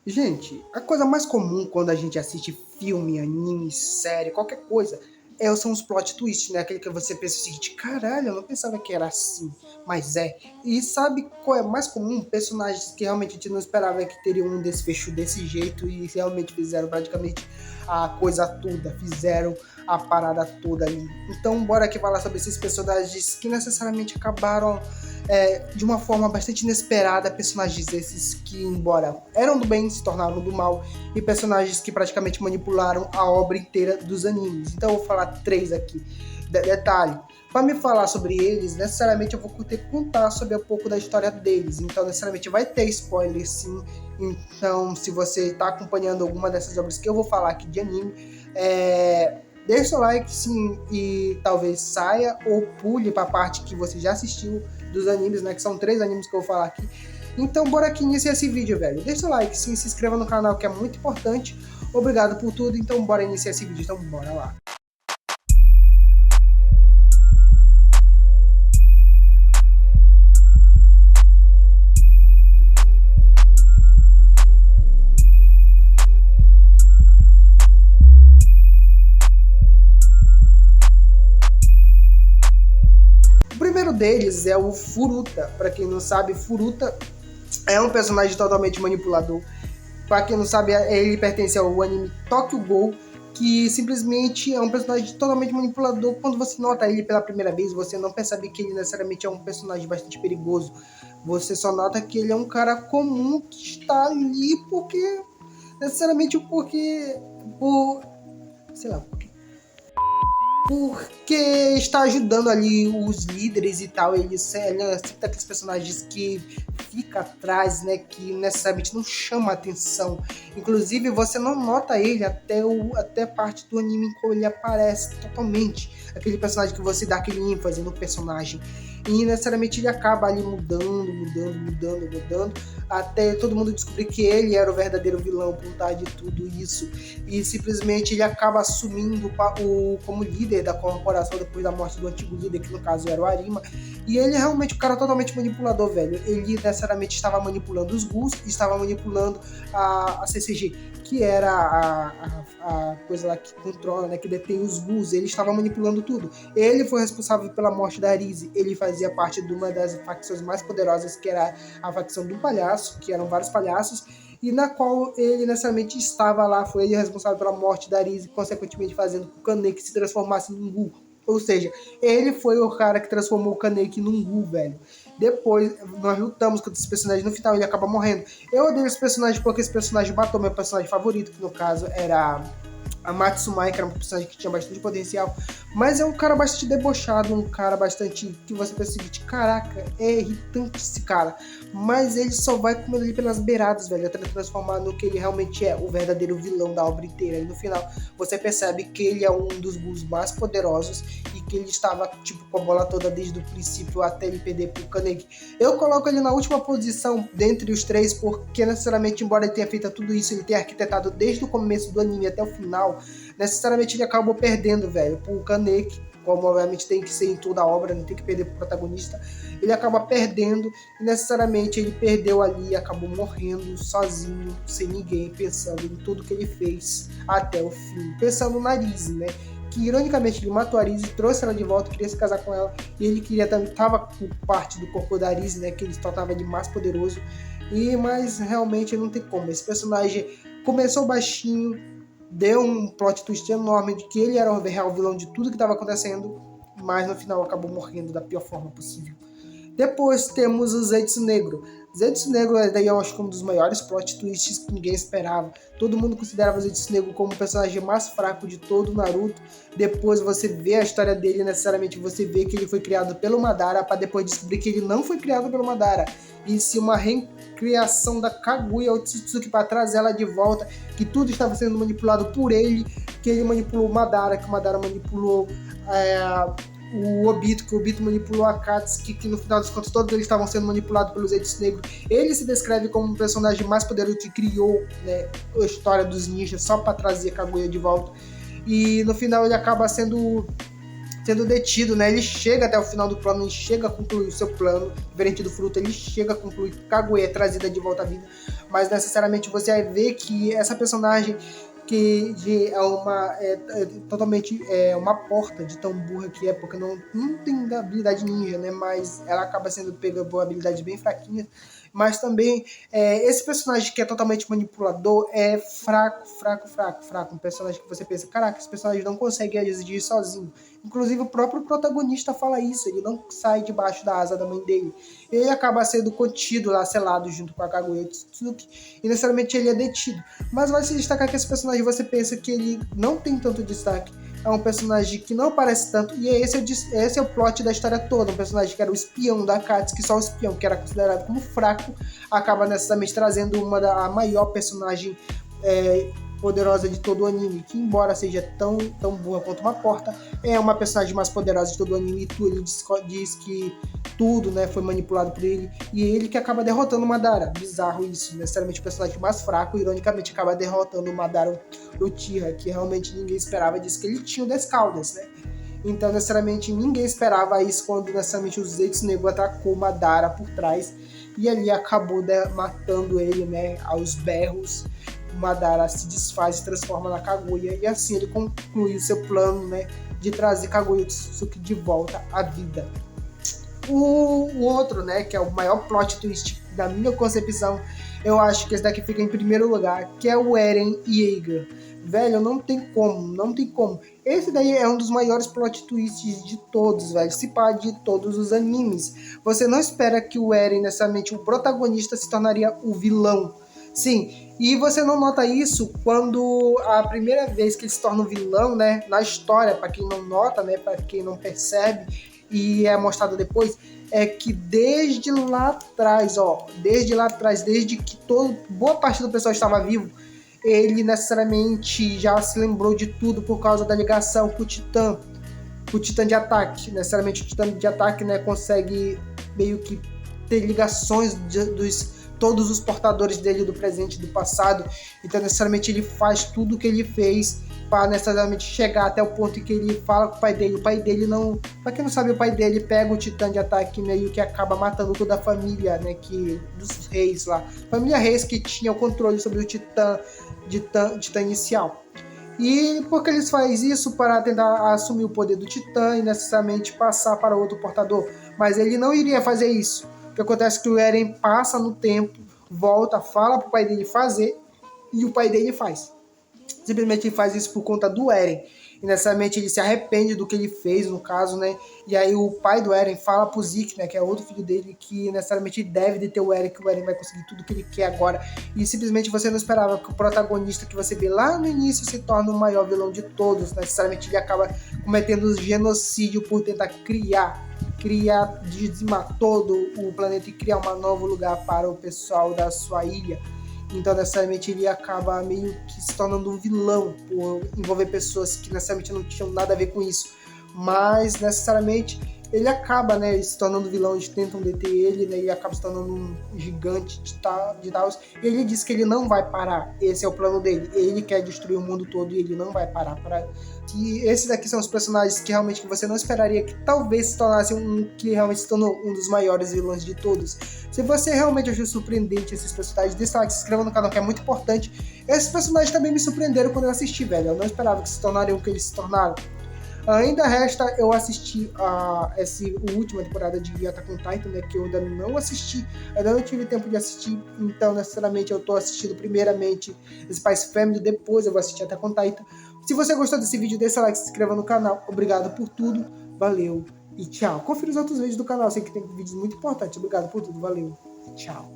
Gente, a coisa mais comum quando a gente assiste filme, anime, série, qualquer coisa, são os plot twists, né? Aquele que você pensa o seguinte, caralho, eu não pensava que era assim, mas é. E sabe qual é mais comum? Personagens que realmente a gente não esperava que teriam um desfecho desse jeito e realmente fizeram praticamente a coisa toda, fizeram a parada toda ali. Então, bora aqui falar sobre esses personagens que necessariamente acabaram de uma forma bastante inesperada, personagens esses que, embora eram do bem, se tornaram do mal, e personagens que praticamente manipularam a obra inteira dos animes. Então eu vou falar três aqui. Detalhe, para me falar sobre eles, necessariamente eu vou ter que contar sobre um pouco da história deles, então necessariamente vai ter spoiler sim. Então, se você está acompanhando alguma dessas obras que eu vou falar aqui de anime, deixe seu like sim e talvez saia ou pule para a parte que você já assistiu dos animes, né? Que são 3 animes que eu vou falar aqui. Então, bora aqui iniciar esse vídeo, velho. Deixa seu like, sim, se inscreva no canal, que é muito importante. Obrigado por tudo. Então, bora iniciar esse vídeo. Então, bora lá. O primeiro deles é o Furuta. Para quem não sabe, Furuta é um personagem totalmente manipulador. Para quem não sabe, ele pertence ao anime Tokyo Ghoul, que simplesmente é um personagem totalmente manipulador. Quando você nota ele pela primeira vez, você não percebe que ele necessariamente é um personagem bastante perigoso. Você só nota que ele é um cara comum que está ali porque... necessariamente porque... sei lá, porque está ajudando ali os líderes e tal. Ele é sempre daqueles personagens que fica atrás, né, que necessariamente não chama atenção. Inclusive, você não nota ele até parte do anime em que ele aparece totalmente. Aquele personagem que você dá aquele ênfase no personagem. E necessariamente ele acaba ali mudando, até todo mundo descobrir que ele era o verdadeiro vilão por trás de tudo isso. E simplesmente ele acaba assumindo como líder da corporação depois da morte do antigo líder, que no caso era o Arima. E ele é realmente um cara totalmente manipulador, velho. Ele necessariamente estava manipulando os Gus, estava manipulando a CCG, que era a coisa lá que controla, né, que detém os Gus. Ele estava manipulando tudo. Ele foi responsável pela morte da Arise. Ele fazia parte de uma das facções mais poderosas, que era a facção do palhaço, que eram vários palhaços, e na qual ele necessariamente estava lá. Foi ele responsável pela morte da Arise, consequentemente fazendo com que o Kaneki se transformasse num Gu. Ou seja, ele foi o cara que transformou o Kaneki num Gu, velho. Depois, nós lutamos contra esse personagem. No final, ele acaba morrendo. Eu odeio esse personagem porque esse personagem matou meu personagem favorito, que no caso era a Matsumai, que era um personagem que tinha bastante potencial, mas é um cara bastante debochado, um cara bastante que você pensa o seguinte, caraca, é irritante esse cara, mas ele só vai comendo ali pelas beiradas, velho, até transformar no que ele realmente é, o verdadeiro vilão da obra inteira. E no final, você percebe que ele é um dos Gus mais poderosos e que ele estava, tipo, com a bola toda desde o princípio até ele perder pro Kaneki. Eu coloco ele na última posição dentre os 3, porque necessariamente, embora ele tenha feito tudo isso, ele tenha arquitetado desde o começo do anime até o final, necessariamente ele acabou perdendo, velho, pro Kaneki, como obviamente tem que ser em toda a obra, não tem que perder pro protagonista. Ele acaba perdendo e necessariamente ele perdeu ali e acabou morrendo sozinho, sem ninguém, pensando em tudo que ele fez até o fim, pensando no Nariz, né? Que ironicamente ele matou a Arise, trouxe ela de volta, queria se casar com ela, e ele queria também, tava com parte do corpo da Arise, né, que ele tratava de mais poderoso, mas realmente não tem como. Esse personagem começou baixinho, deu um plot twist enorme de que ele era o real vilão de tudo que estava acontecendo, mas no final acabou morrendo da pior forma possível. Depois temos o Zetsu Negro. Zetsu Negro daí eu acho que um dos maiores plot twists que ninguém esperava. Todo mundo considerava o Zetsu Negro como o personagem mais fraco de todo o Naruto. Depois você vê a história dele, necessariamente você vê que ele foi criado pelo Madara, para depois descobrir que ele não foi criado pelo Madara, e sim uma recriação da Kaguya Otsutsuki para trazer ela de volta, que tudo estava sendo manipulado por ele, que ele manipulou o Madara, que o Madara manipulou o Obito, que o Obito manipulou a Akatsuki, que no final dos contos todos eles estavam sendo manipulados pelos Zetsu Negro. Ele se descreve como um personagem mais poderoso que criou, né, a história dos ninjas só para trazer a Kaguya de volta. E no final ele acaba sendo sendo detido, né? Ele chega até o final do plano, ele chega a concluir o seu plano, diferente do Fruto, ele chega a concluir, Kaguya é trazida de volta à vida, mas necessariamente você vai ver que essa personagem é totalmente uma porta de tão burra que é, porque não tem habilidade ninja, né? Mas ela acaba sendo pega por habilidades bem fraquinhas. Mas também esse personagem que é totalmente manipulador é fraco. Um personagem que você pensa, caraca, esse personagem não consegue agir sozinho. Inclusive o próprio protagonista fala isso, ele não sai debaixo da asa da mãe dele. Ele acaba sendo contido lá, selado junto com a Kaguya Tsuki, e necessariamente ele é detido. Mas vai se destacar que esse personagem você pensa que ele não tem tanto destaque. É um personagem que não aparece tanto, e esse é o plot da história toda. Um personagem que era o espião da Akatsuki, só o espião, que era considerado como fraco, acaba necessariamente trazendo a maior personagem poderosa de todo o anime, que embora seja tão boa quanto uma porta, é uma personagem mais poderosa de todo o anime, e ele diz que tudo, né, foi manipulado por ele, e ele que acaba derrotando o Madara. Bizarro isso, necessariamente o personagem mais fraco, ironicamente acaba derrotando o Madara Uchiha, que realmente ninguém esperava disso, que ele tinha o 10 caudas, né? Então, necessariamente, ninguém esperava isso quando, necessariamente, o Zetsuneko atacou o Madara por trás, e ali acabou matando ele, né, aos berros. O Madara se desfaz e transforma na Kaguya, e assim ele conclui o seu plano, né, de trazer Kaguya Otsutsuki de volta à vida. O outro, né, que é o maior plot twist da minha concepção, eu acho que esse daqui fica em primeiro lugar, que é o Eren Yeager. Velho, não tem como. Esse daí é um dos maiores plot twists de todos, velho. Se pá, de todos os animes. Você não espera que o Eren, necessariamente, o protagonista, se tornaria o vilão. Sim, e você não nota isso quando a primeira vez que ele se torna um vilão, né, na história, para quem não nota, né, para quem não percebe, e é mostrado depois, é que desde lá atrás, desde que boa parte do pessoal estava vivo, ele necessariamente já se lembrou de tudo por causa da ligação com o Titã de ataque. Necessariamente o Titã de ataque, né, consegue meio que ter ligações dos todos os portadores dele do presente e do passado. Então necessariamente ele faz tudo o que ele fez para necessariamente chegar até o ponto em que ele fala com o pai dele. O pai dele não... Pra quem não sabe, o pai dele pega o Titã de ataque meio que acaba matando toda a família, né, dos reis lá. Família Reis que tinha o controle sobre o Titã inicial. E porque eles fazem isso para tentar assumir o poder do Titã e necessariamente passar para outro portador. Mas ele não iria fazer isso. O que acontece é que o Eren passa no tempo, volta, fala pro pai dele fazer, e o pai dele faz. Simplesmente ele faz isso por conta do Eren. E necessariamente ele se arrepende do que ele fez, no caso, né? E aí o pai do Eren fala pro Zeke, né, que é outro filho dele, que necessariamente deve deter o Eren, que o Eren vai conseguir tudo que ele quer agora. E simplesmente você não esperava que o protagonista que você vê lá no início se torne o maior vilão de todos. Necessariamente ele acaba cometendo genocídio por tentar dizimar todo o planeta e criar um novo lugar para o pessoal da sua ilha. Então, necessariamente, ele acaba meio que se tornando um vilão por envolver pessoas que necessariamente não tinham nada a ver com isso. Mas, necessariamente, ele acaba, né, se tornando vilão. Eles tentam deter ele, né, e acaba se tornando um gigante de tal. E ele diz que ele não vai parar. Esse é o plano dele. Ele quer destruir o mundo todo e ele não vai parar. E esses aqui são os personagens que realmente que você não esperaria que talvez se tornassem que realmente se tornou um dos maiores vilões de todos. Se você realmente achou surpreendente esses personagens, deixa like, se inscreva no canal, que é muito importante. Esses personagens também me surpreenderam quando eu assisti, velho. Eu não esperava que se tornariam o que eles se tornaram. Ainda resta eu assistir essa última temporada de Attack on Titan, né, que eu ainda não assisti, ainda não tive tempo de assistir, então necessariamente eu tô assistindo primeiramente Spy Family, depois eu vou assistir Attack on Titan. Se você gostou desse vídeo, deixa like, se inscreva no canal, obrigado por tudo, valeu e tchau. Confira os outros vídeos do canal, sei que tem vídeos muito importantes, obrigado por tudo, valeu, tchau.